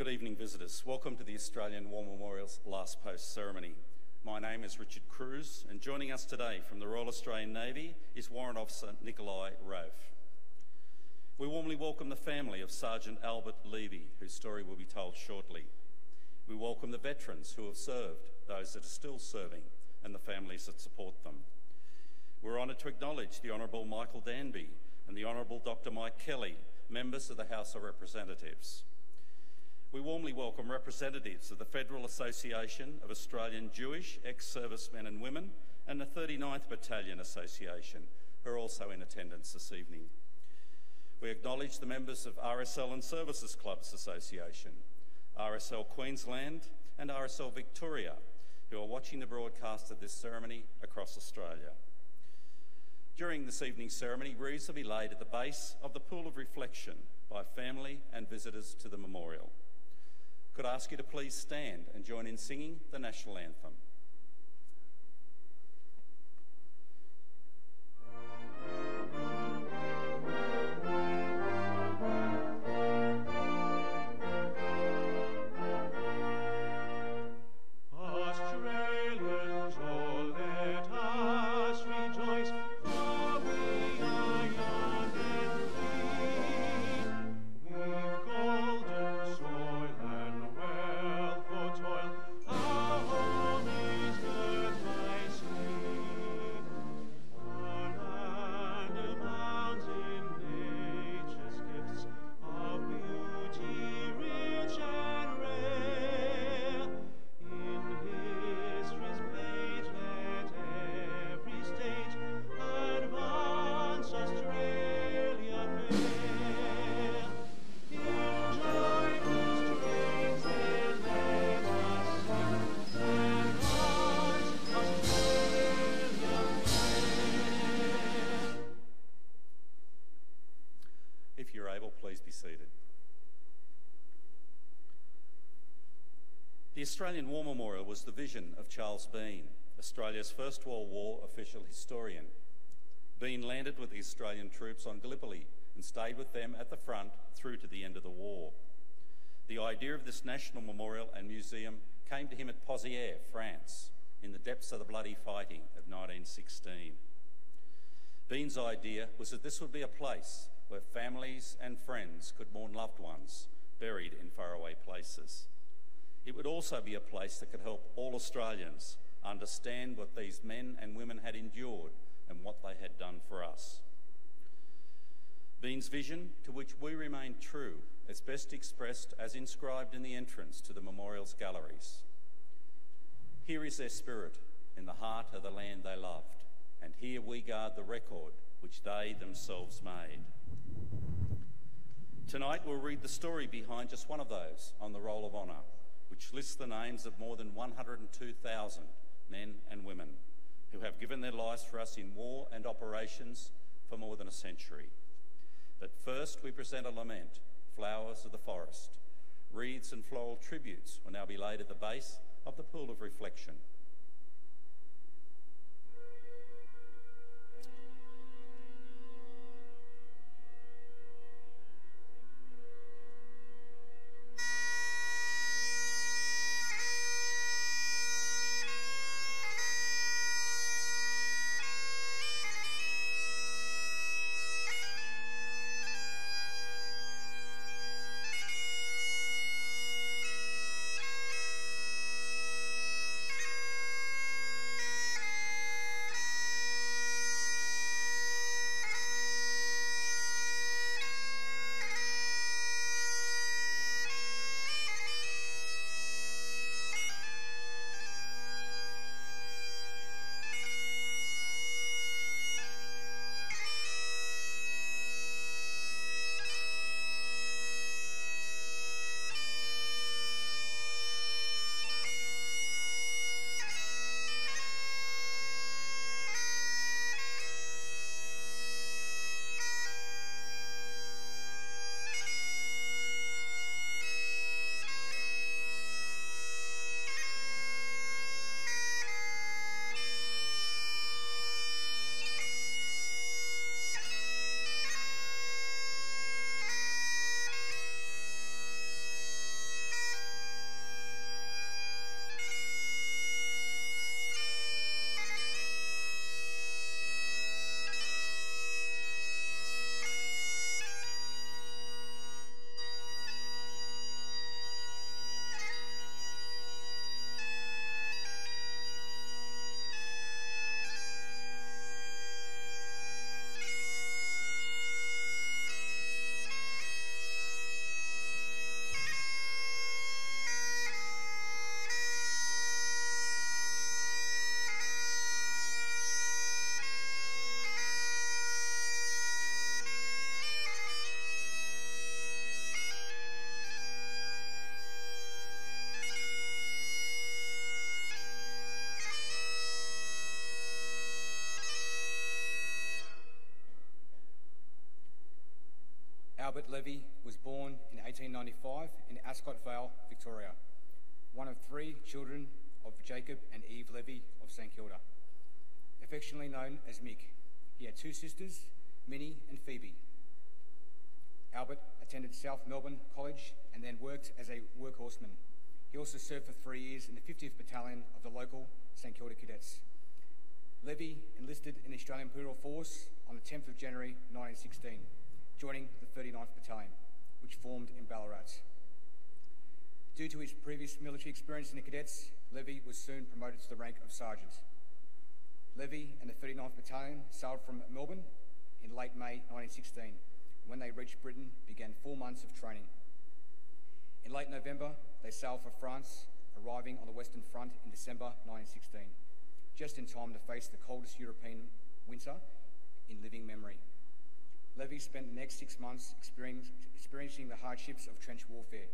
Good evening, visitors. Welcome to the Australian War Memorial's Last Post ceremony. My name is Richard Cruz, and joining us today from the Royal Australian Navy is Warrant Officer Nikolai Rove. We warmly welcome the family of Sergeant Albert Levy, whose story will be told shortly. We welcome the veterans who have served, those that are still serving, and the families that support them. We're honoured to acknowledge the Honourable Michael Danby and the Honourable Dr Mike Kelly, members of the House of Representatives. We warmly welcome representatives of the Federal Association of Australian Jewish ex-servicemen and women and the 39th Battalion Association, who are also in attendance this evening. We acknowledge the members of RSL and Services Clubs Association, RSL Queensland and RSL Victoria, who are watching the broadcast of this ceremony across Australia. During this evening's ceremony, wreaths will be laid at the base of the Pool of Reflection by family and visitors to the memorial. Could I ask you to please stand and join in singing the National Anthem. If you're able, please be seated. The Australian War Memorial was the vision of Charles Bean, Australia's First World War official historian. Bean landed with the Australian troops on Gallipoli and stayed with them at the front through to the end of the war. The idea of this national memorial and museum came to him at Pozières, France, in the depths of the bloody fighting of 1916. Bean's idea was that this would be a place where families and friends could mourn loved ones buried in faraway places. It would also be a place that could help all Australians understand what these men and women had endured and what they had done for us. Bean's vision, to which we remain true, is best expressed as inscribed in the entrance to the memorial's galleries. Here is their spirit in the heart of the land they loved, and here we guard the record which they themselves made. Tonight we'll read the story behind just one of those on the Roll of Honour, which lists the names of more than 102,000 men and women who have given their lives for us in war and operations for more than a century. But first we present a lament, Flowers of the Forest. Wreaths and floral tributes will now be laid at the base of the Pool of Reflection. Albert Levy was born in 1895 in Ascot Vale, Victoria, one of 3 children of Jacob and Eve Levy of St Kilda. Affectionately known as Mick, he had 2 sisters, Minnie and Phoebe. Albert attended South Melbourne College and then worked as a workhorseman. He also served for 3 years in the 50th Battalion of the local St Kilda Cadets. Levy enlisted in the Australian Imperial Force on the 10th of January 1916, joining the 39th Battalion, which formed in Ballarat. Due to his previous military experience in the cadets, Levy was soon promoted to the rank of sergeant. Levy and the 39th Battalion sailed from Melbourne in late May 1916. When they reached Britain, began 4 months of training. In late November, they sailed for France, arriving on the Western Front in December 1916, just in time to face the coldest European winter in living memory. Levy spent the next 6 months experiencing the hardships of trench warfare.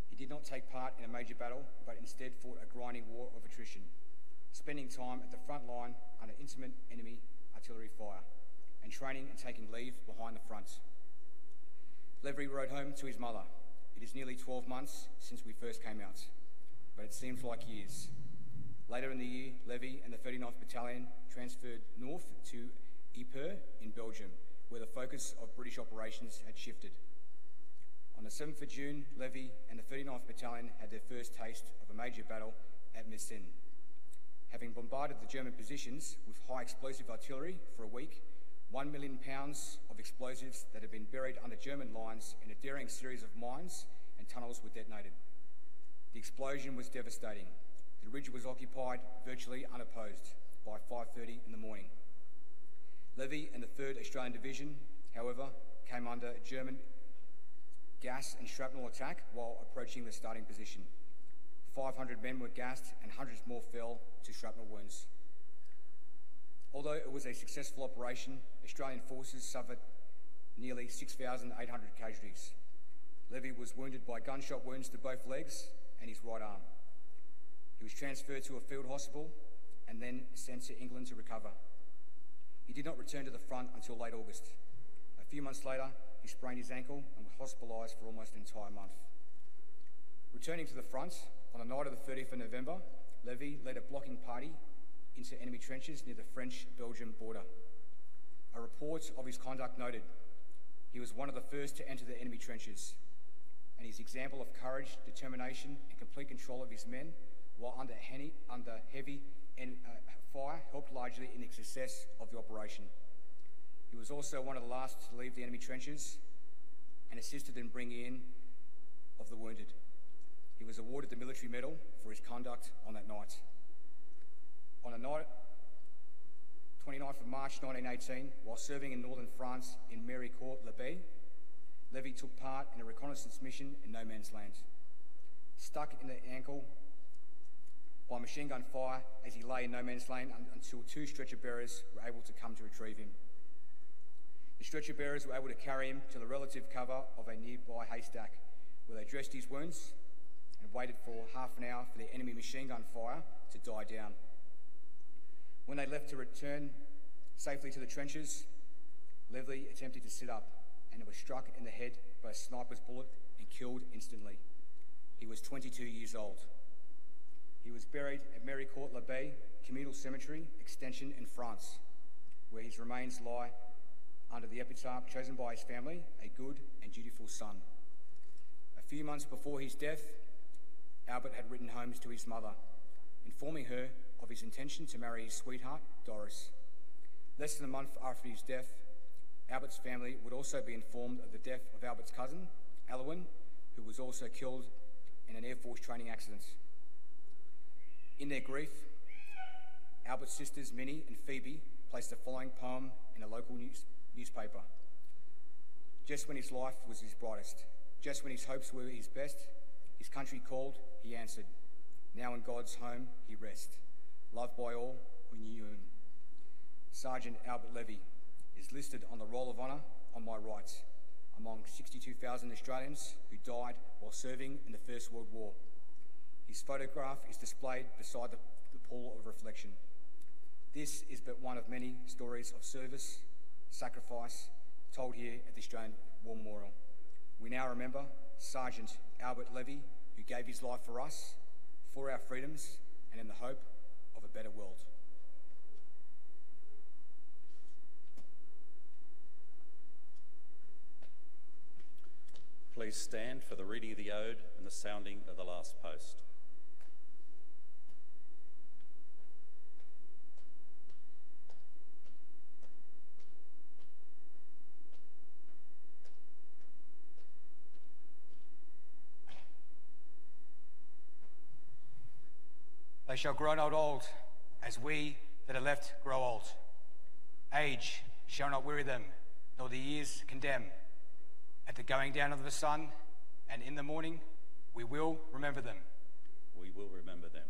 He did not take part in a major battle, but instead fought a grinding war of attrition, spending time at the front line under intimate enemy artillery fire, and training and taking leave behind the front. Levy wrote home to his mother, "It is nearly 12 months since we first came out, but it seems like years." Later in the year, Levy and the 39th Battalion transferred north to Ypres in Belgium, where the focus of British operations had shifted. On the 7th of June, Levy and the 39th Battalion had their first taste of a major battle at Messines. Having bombarded the German positions with high explosive artillery for a week, 1 million pounds of explosives that had been buried under German lines in a daring series of mines and tunnels were detonated. The explosion was devastating. The ridge was occupied virtually unopposed by 5:30 in the morning. Levy and the 3rd Australian Division, however, came under a German gas and shrapnel attack while approaching the starting position. 500 men were gassed and hundreds more fell to shrapnel wounds. Although it was a successful operation, Australian forces suffered nearly 6,800 casualties. Levy was wounded by gunshot wounds to both legs and his right arm. He was transferred to a field hospital and then sent to England to recover. He did not return to the front until late August. A few months later, he sprained his ankle and was hospitalised for almost an entire month. Returning to the front, on the night of the 30th of November, Levy led a blocking party into enemy trenches near the French-Belgian border. A report of his conduct noted, "He was one of the first to enter the enemy trenches, and his example of courage, determination and complete control of his men while under heavy fire helped largely in the success of the operation. He was also one of the last to leave the enemy trenches and assisted in bringing in of the wounded. He was awarded the military medal for his conduct on that night." On the night 29th of March 1918, while serving in northern France in Méricourt-l'Abbé, Levy took part in a reconnaissance mission in no man's land. Stuck in the ankle by machine gun fire as he lay in no man's land until 2 stretcher bearers were able to come to retrieve him. The stretcher bearers were able to carry him to the relative cover of a nearby haystack, where they dressed his wounds and waited for half an hour for the enemy machine gun fire to die down. When they left to return safely to the trenches, Levy attempted to sit up and was struck in the head by a sniper's bullet and killed instantly. He was 22 years old. He was buried at Méricourt-l'Abbé Communal Cemetery Extension in France, where his remains lie under the epitaph chosen by his family, "A good and dutiful son." A few months before his death, Albert had written home to his mother, informing her of his intention to marry his sweetheart, Doris. Less than a month after his death, Albert's family would also be informed of the death of Albert's cousin, Alwyn, who was also killed in an Air Force training accident. In their grief, Albert's sisters Minnie and Phoebe placed the following poem in a local newspaper. Just when his life was his brightest, just when his hopes were his best, his country called, he answered. Now in God's home he rests, loved by all who knew him. Sergeant Albert Levy is listed on the Roll of Honour on my right, among 62,000 Australians who died while serving in the First World War. His photograph is displayed beside the pool of reflection. This is but one of many stories of service, sacrifice, told here at the Australian War Memorial. We now remember Sergeant Albert Levy, who gave his life for us, for our freedoms, and in the hope of a better world. Please stand for the reading of the ode and the sounding of the last post. They shall grow not old, as we that are left grow old. Age shall not weary them, nor the years condemn. At the going down of the sun, and in the morning, we will remember them. We will remember them.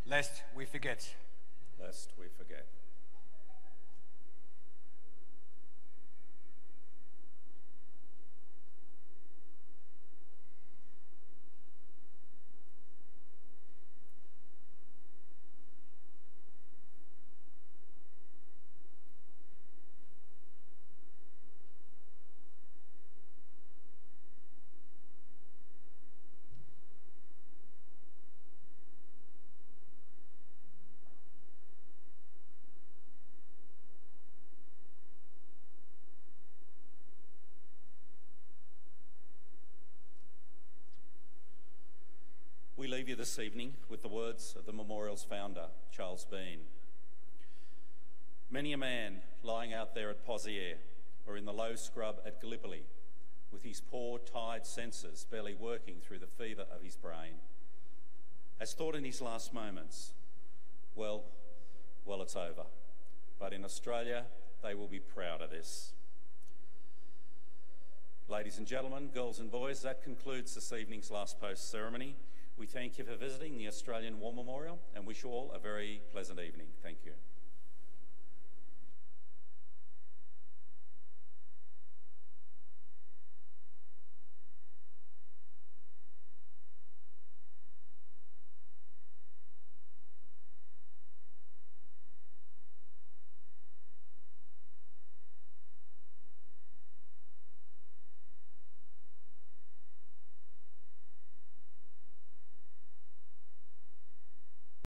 Lest we forget. Lest we forget. We leave you this evening with the words of the memorial's founder, Charles Bean. Many a man lying out there at Poziere or in the low scrub at Gallipoli, with his poor, tired senses barely working through the fever of his brain, has thought in his last moments, well, it's over. But in Australia, they will be proud of this. Ladies and gentlemen, girls and boys, that concludes this evening's last post ceremony. We thank you for visiting the Australian War Memorial and wish you all a very pleasant evening. Thank you.